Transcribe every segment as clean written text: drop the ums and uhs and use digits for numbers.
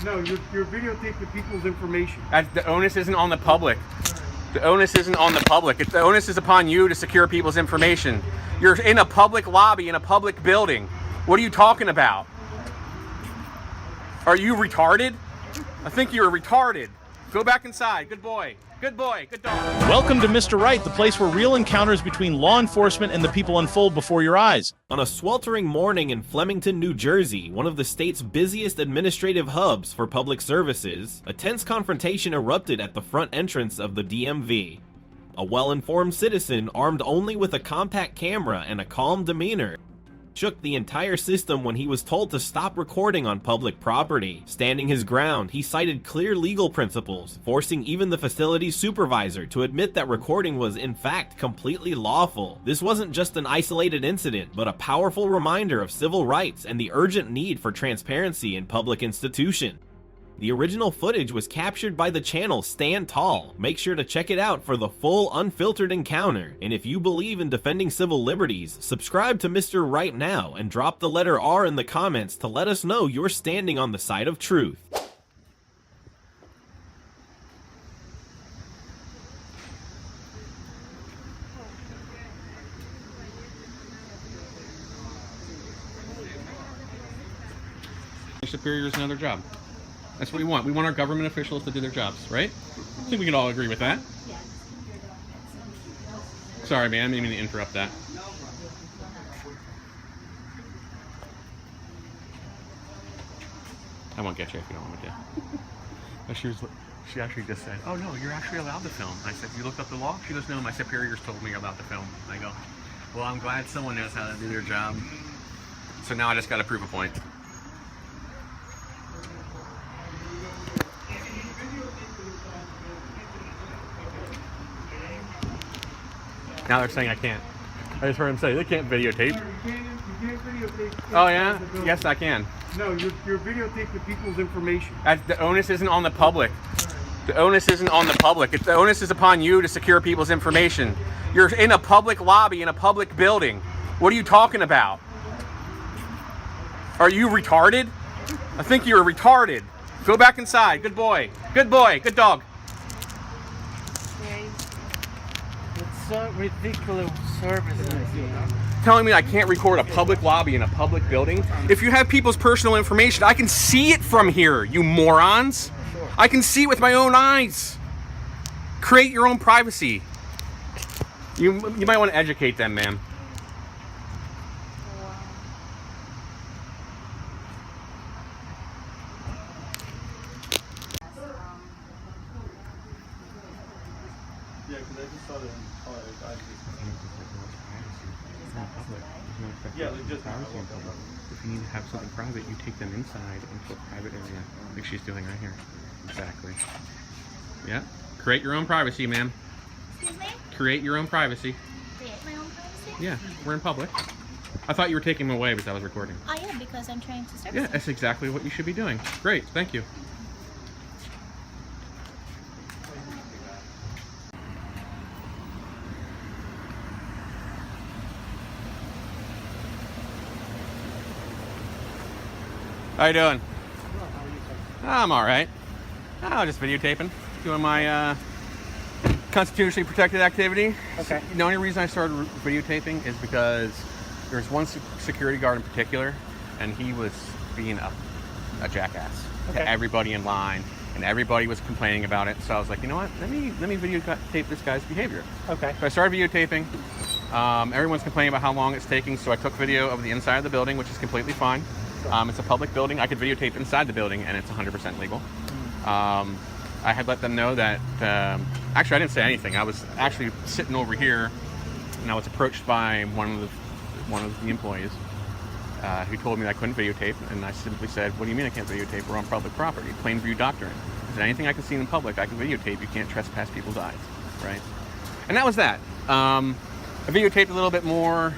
No, you're videotaping people's information. The onus isn't on the public. The onus isn't on the public. The onus is upon you to secure people's information. You're in a public lobby, in a public building. What are you talking about? Are you retarded? I think you're retarded. Go back inside. Good boy. Good boy. Good dog. Welcome to Mr. Right, the place where real encounters between law enforcement and the people unfold before your eyes. On a sweltering morning in Flemington, New Jersey, one of the state's busiest administrative hubs for public services, a tense confrontation erupted at the front entrance of the DMV. A well-informed citizen, armed only with a compact camera and a calm demeanor, shook the entire system when he was told to stop recording on public property. Standing his ground, he cited clear legal principles, forcing even the facility's supervisor to admit that recording was in fact completely lawful. This wasn't just an isolated incident, but a powerful reminder of civil rights and the urgent need for transparency in public institutions. The original footage was captured by the channel Stand Tall. Make sure to check it out for the full, unfiltered encounter. And if you believe in defending civil liberties, subscribe to Mr. Right now and drop the letter R in the comments to let us know you're standing on the side of truth. Superiors and their job. That's what we want. We want our government officials to do their jobs, right? I think we can all agree with that. Sorry, man. I didn't mean to interrupt that. I won't get you if you don't want me to. She actually just said, "Oh no, you're actually allowed to film." I said, "You looked up the law?" She goes, "No, my superiors told me you're allowed to film." I go, "Well, I'm glad someone knows how to do their job." So now I just got to prove a point. Now they're saying I can't. I just heard him say they can't videotape. You can't videotape. Oh yeah? Yes, I can. No, you're videotaping people's information. The onus isn't on the public. The onus isn't on the public. The onus is upon you to secure people's information. You're in a public lobby, in a public building. What are you talking about? Are you retarded? I think you're retarded. Go back inside. Good boy. Good boy. Good dog. It's so ridiculous services. Telling me I can't record a public lobby in a public building? If you have people's personal information, I can see it from here, you morons. I can see it with my own eyes. Create your own privacy. You might want to educate them, ma'am. Yeah, because I just saw that in college. Yeah, they just privacy in public. If you need to have something private, you take them inside into a private area, like she's doing right here. Exactly. Yeah. Create your own privacy, ma'am. Excuse me? Create your own privacy. Create my own privacy? Yeah, we're in public. I thought you were taking them away because I was recording. I am, because I'm trying to serve Yeah, that's exactly what you should be doing. Great, thank you. How you doing? Well, how are you, sir? I'm all right. Oh, just videotaping, doing my constitutionally protected activity. Okay. The only reason I started videotaping is because there was one security guard in particular, and he was being a jackass to everybody in line, and everybody was complaining about it. So I was like, you know what? Let me videotape this guy's behavior. Okay. So I started videotaping. Everyone's complaining about how long it's taking, so I took video of the inside of the building, which is completely fine. It's a public building. I could videotape inside the building, and it's 100% legal. I had let them know that, actually I didn't say anything. I was actually sitting over here, and I was approached by one of the employees who told me that I couldn't videotape, and I simply said, "What do you mean I can't videotape? We're on public property. Plain view doctrine. I said, anything I can see in public, I can videotape. You can't trespass people's eyes," right? And that was that. I videotaped a little bit more,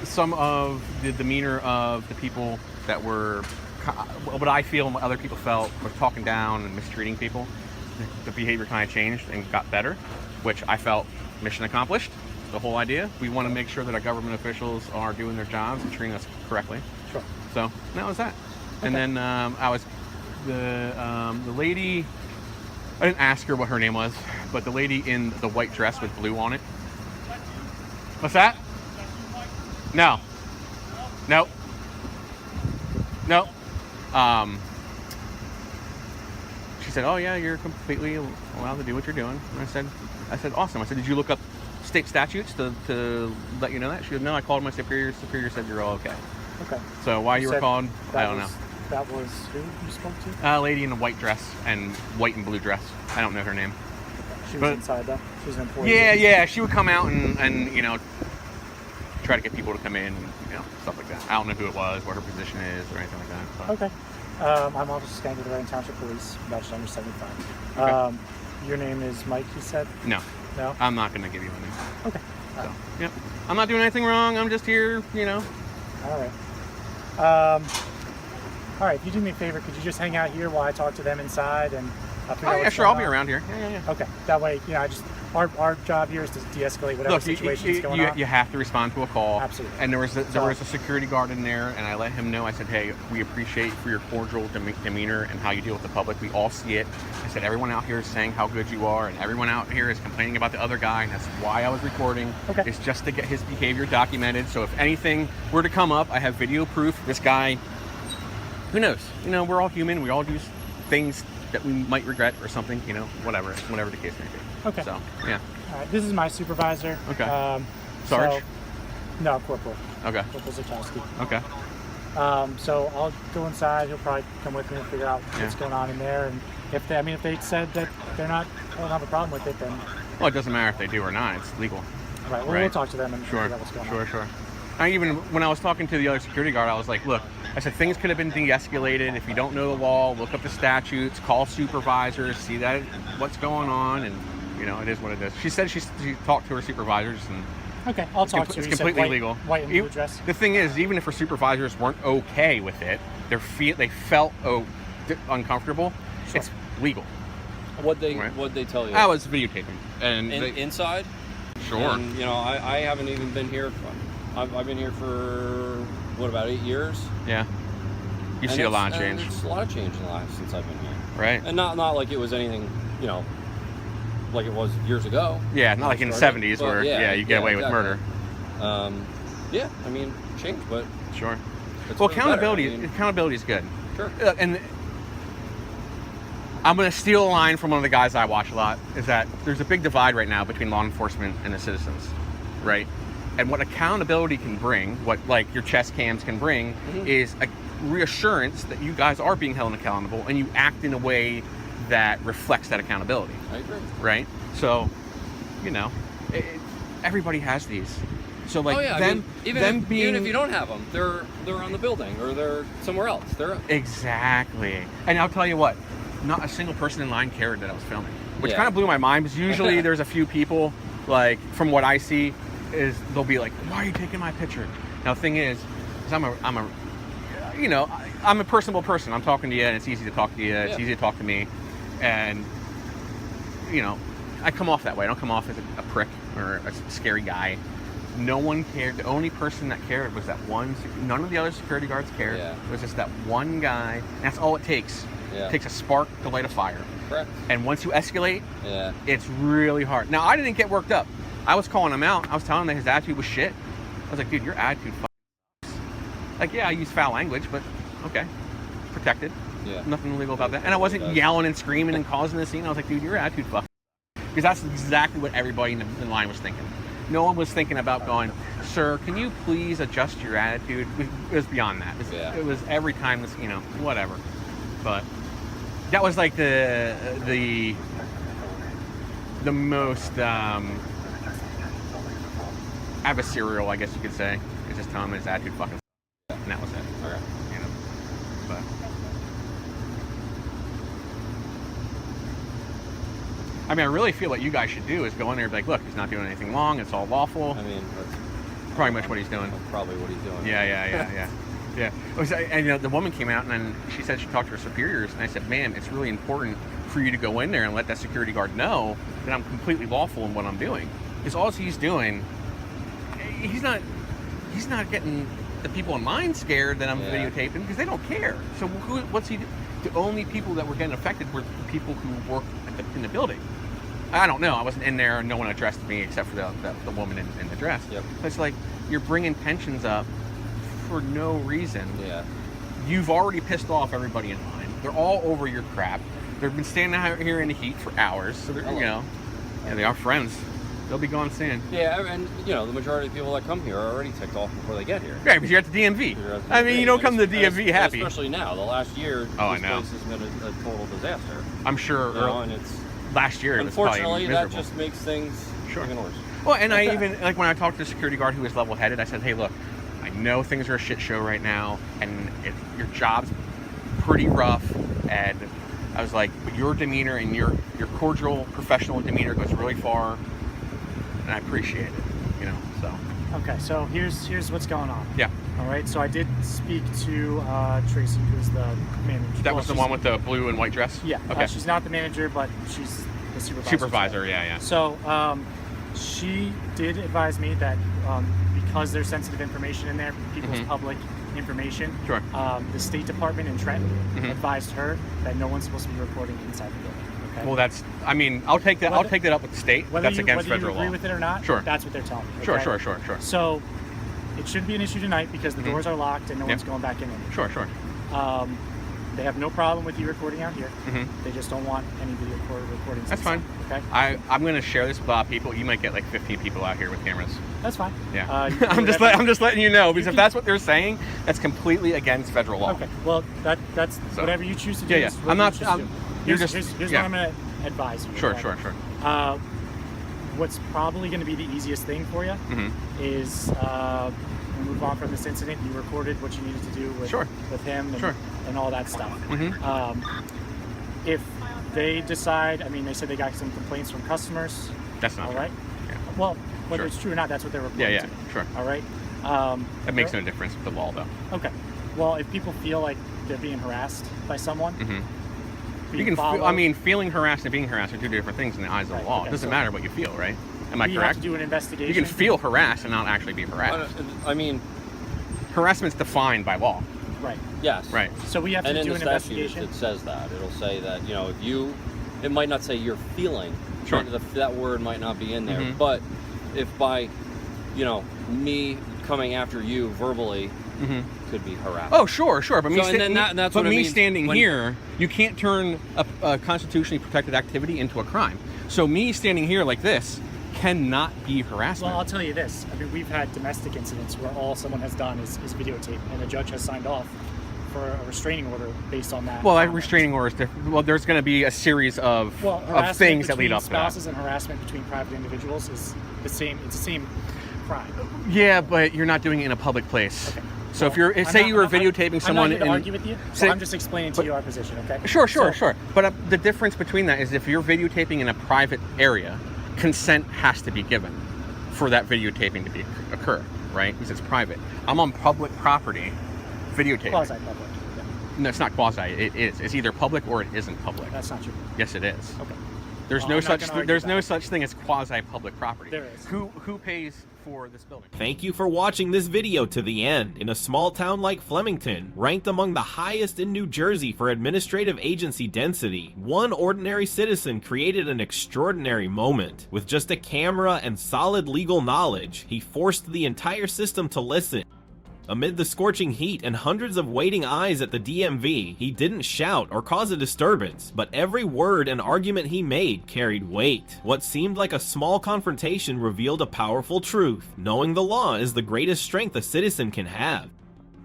some of the demeanor of the people that were, what I feel and what other people felt, were talking down and mistreating people. The behavior kind of changed and got better, which I felt mission accomplished. The whole idea. We want to make sure that our government officials are doing their jobs and treating us correctly. Sure. So that was that. And then I was The lady, I didn't ask her what her name was, but the lady in the white dress with blue on it. What's that? No. Nope. Nope. She said, "Oh yeah, you're completely allowed to do what you're doing." And I said, "Awesome." I said, "Did you look up state statutes to let you know that?" She goes, "No, I called my superior. Superior said you're all okay." Okay. So why you were said called, I that don't know. was- That was who you spoke to? A lady in a white dress and white and blue dress. I don't know her name. She was But- inside though. She was an employee. Yeah. She would come out and you know, try to get people to come in and, you know, stuff like that. I don't know who it was, what her position is, or anything like that. But. Okay. I'm Officer Skank with the Reading Township Police, badge number 75. Okay. Your name is Mike, you said? No, No? I'm not going to give you a name. Okay. So, yeah. I'm not doing anything wrong. I'm just here, you know. All right. If you do me a favor, could you just hang out here while I talk to them inside and I'll figure Oh, out yeah, what's sure. I'll going be on? around here. Yeah. Okay. That way, you know, our job here is to de-escalate whatever Look, situation is going on. you have to respond to a call. Absolutely. And there was a security guard in there, and I let him know. I said, "Hey, we appreciate for your cordial demeanor and how you deal with the public. We all see it." I said, "Everyone out here is saying how good you are, and everyone out here is complaining about the other guy, and that's why I was recording. Okay. It's just to get his behavior documented. So if anything were to come up, I have video proof. This guy, who knows? You know, we're all human. We all do things that we might regret or something. You know, whatever the case may be." Okay. So yeah. All right. This is my supervisor. Okay. Sarge? Sarge? No, Corporal. Okay. Corporal Zakowski. Okay. So I'll go inside. He'll probably come with me and figure out what's Yeah. going on in there. And if they said that they don't have a problem with it, then Well, it doesn't matter if they do or not. It's legal. right. Well, Right. we'll talk to them and Sure. figure out what's going on. Sure. When I was talking to the other security guard, I was like, "Look," I said, "things could have been de-escalated. If you don't know the law, look up the statutes, call supervisors, see that what's going on, and you know, it is what it is." She said she talked to her supervisors, and Okay, I'll talk to her. it's You said completely white, legal. White and blue dress. The thing is, even if her supervisors weren't okay with it, they felt uncomfortable. Sure. It's legal. What'd Right. they tell you? I was videotaping, and Inside? sure. And, you know, I haven't even been here. I've been here for, what, about 8 years? Yeah. You've seen a lot of change. It's a lot of change in the last since I've been here. Right. And not like it was anything, you know, like it was years ago. Yeah, not like in the Started. 70s But where, you get away with exactly. murder. Yeah, I mean, change, but Sure. it's Well, for the better. accountability I mean, accountability is good. Sure. And I'm going to steal a line from one of the guys I watch a lot, is that there's a big divide right now between law enforcement and the citizens, right? And what accountability can bring, what like your chest cams can bring, is a reassurance that you guys are being held accountable and you act in a way that reflects that accountability, I agree. right? So, you know, everybody has these. So like Oh yeah, them, I mean, them being even if you don't have them, they're on the building or they're somewhere else. They're exactly. And I'll tell you what, not a single person in line cared that I was filming, which Yeah. kind of blew my mind because usually there's a few people, like from what I see, is they'll be like, "Why are you taking my picture?" Now the thing is I'm a personable person. I'm talking to you, and it's easy to talk to you. It's easy to talk to me, and you know, I come off that way. I don't come off as a prick or a scary guy. No one cared. The only person that cared was that one. None of the other security guards cared. Yeah. It was just that one guy. And that's all it takes. Yeah. It takes a spark to light a fire. correct. And once you escalate, Yeah. it's really hard. Now, I didn't get worked up. I was calling him out. I was telling him that his attitude was shit. I was like, dude, your attitude sucks. Like, yeah, I use foul language, but okay. Protected. Yeah. Nothing illegal about that. And I wasn't yelling and screaming and causing the scene. I was like, dude, your attitude fucks. Because that's exactly what everybody in the line was thinking. No one was thinking about going, sir, can you please adjust your attitude? It was beyond that. It was every time this, whatever. But that was like the most adversarial, I guess you could say. It's just telling him his attitude fucking and that was it. Okay. But I mean, I really feel what you guys should do is go in there and be like, look, he's not doing anything wrong. It's all lawful. I mean, that's Pretty much what he's doing. probably what he's doing. Yeah. And the woman came out and then she said she talked to her superiors, and I said, ma'am, it's really important for you to go in there and let that security guard know that I'm completely lawful in what I'm doing. Because all he's doing, he's not getting the people in mine scared that I'm Yeah. videotaping because they don't care. So what's he do? The only people that were getting affected were the people who worked in the building. I don't know. I wasn't in there. No one addressed me except for the woman in the dress. Yep. So it's like you're bringing tensions up for no reason. Yeah. You've already pissed off everybody in line. They're all over your crap. They've been standing out here in the heat for hours. So they're, yeah, they are friends. They'll be gone soon. Yeah, and the majority of people that come here are already ticked off before they get here. Right, because you're at the DMV. You're at the I mean, you don't come to the and DMV happy. Especially now, the last year, Oh, I this know. place has been a total disaster. I'm sure And it's last year it was probably unfortunately that miserable. just makes things even worse. Well, and I even, like when I talked to the security guard who was level-headed, I said, hey, look, I know things are a shit show right now, and your job's pretty rough, and I was like, but your demeanor and your cordial, professional demeanor goes really far, and I appreciate it, so. Okay, so here's what's going on. Yeah. All right, so I did speak to Tracy, who's the manager. That was the one with the blue and white dress? Yeah. Okay. She's not the manager, but she's the supervisor. Supervisor, yeah. So she did advise me that because there's sensitive information in there, people's public information, Sure. the State Department in Trenton Mhm. advised her that no one's supposed to be recording inside the building. Okay? Well, I'll take that. I'll take that up with the state. That's against whether federal you agree law. with it or not, Sure. that's what they're telling me. Sure, okay? sure. So it shouldn't be an issue tonight because the doors are locked and no one's going back in anymore. Sure. They have no problem with you recording out here. Mhm. They just don't want any video recordings. That's fine. Okay, I'm going to share this with a lot of people. You might get like 15 people out here with cameras. that's fine. Yeah. You can do I'm just whatever- letting you know because you if can- that's what they're saying, that's completely against federal law. Okay, well that's So- whatever you choose to do. Yeah. is what I'm not. you choose to do. You're Here's, just. here's yeah. what I'm going to advise you. Sure. okay? What's probably going to be the easiest thing for you Mhm. is move on from this incident. You recorded what you needed to do with Sure. him and, Sure. and all that stuff. Mhm. If they decide, I mean, they said they got some complaints from customers. That's not all true. right. Yeah. Well, whether Sure. it's true or not, that's what they're reporting Yeah. to me. Sure. All right. That makes no difference with the law, though. Okay. Well, if people feel like they're being harassed by someone, Mhm. being You can. followed, Feeling harassed and being harassed are two different things in the eyes of Right, the law. okay, it doesn't so- matter what you feel, right? Am I you have correct? to do an investigation. You can feel harassed and not actually be harassed. I mean, Harassment's defined by law. Right. yes. Right. So we have And to in do the an statute, investigation. it says that. It'll say that, it might not say you're feeling. Sure. That word might not be in there. Mhm. But if by, me coming after you verbally Mhm. could be harassment. Oh, sure. But So, and then that's but what I me mean standing when- here, you can't turn a constitutionally protected activity into a crime. So me standing here like this cannot be harassment. Well, I'll tell you this. I mean, we've had domestic incidents where all someone has done is videotape, and the judge has signed off for a restraining order based on that. Well, a comment. restraining order is different. Well, there's going to be a series of harassment things that lead between up to that. spouses and harassment between private individuals is the same. It's the same crime. Yeah, but you're not doing it in a public place. Okay. So if Well, you're, I'm say not- you were I'm not- videotaping someone, I'm not here to and argue with you. say- I'm just explaining to but- you our position. Okay. Sure. So- But the difference between that is if you're videotaping in a private area, consent has to be given for that videotaping to occur, right? Because it's private. I'm on public property, videotaping. Quasi-public. Yeah. No, it's not quasi. It is. It's either public or it isn't public. That's not true. Yes, it is. Okay. There's Well, no I'm not such gonna argue there's no that. such thing as quasi-public property. There is. Who pays for this building? Thank you for watching this video to the end. In a small town like Flemington, ranked among the highest in New Jersey for administrative agency density, one ordinary citizen created an extraordinary moment. With just a camera and solid legal knowledge, he forced the entire system to listen. Amid the scorching heat and hundreds of waiting eyes at the DMV, he didn't shout or cause a disturbance, but every word and argument he made carried weight. What seemed like a small confrontation revealed a powerful truth. Knowing the law is the greatest strength a citizen can have.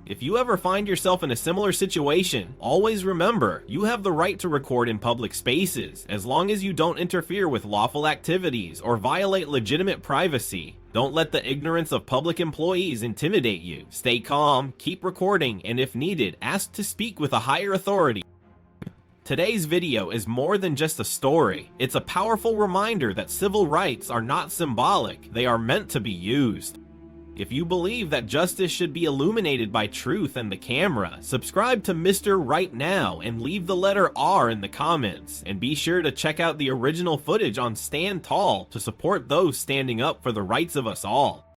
If you ever find yourself in a similar situation, always remember, you have the right to record in public spaces, as long as you don't interfere with lawful activities or violate legitimate privacy. Don't let the ignorance of public employees intimidate you. Stay calm, keep recording, and if needed, ask to speak with a higher authority. Today's video is more than just a story. It's a powerful reminder that civil rights are not symbolic, they are meant to be used. If you believe that justice should be illuminated by truth and the camera, subscribe to Mr. Right Now and leave the letter R in the comments. And be sure to check out the original footage on Stand Tall to support those standing up for the rights of us all.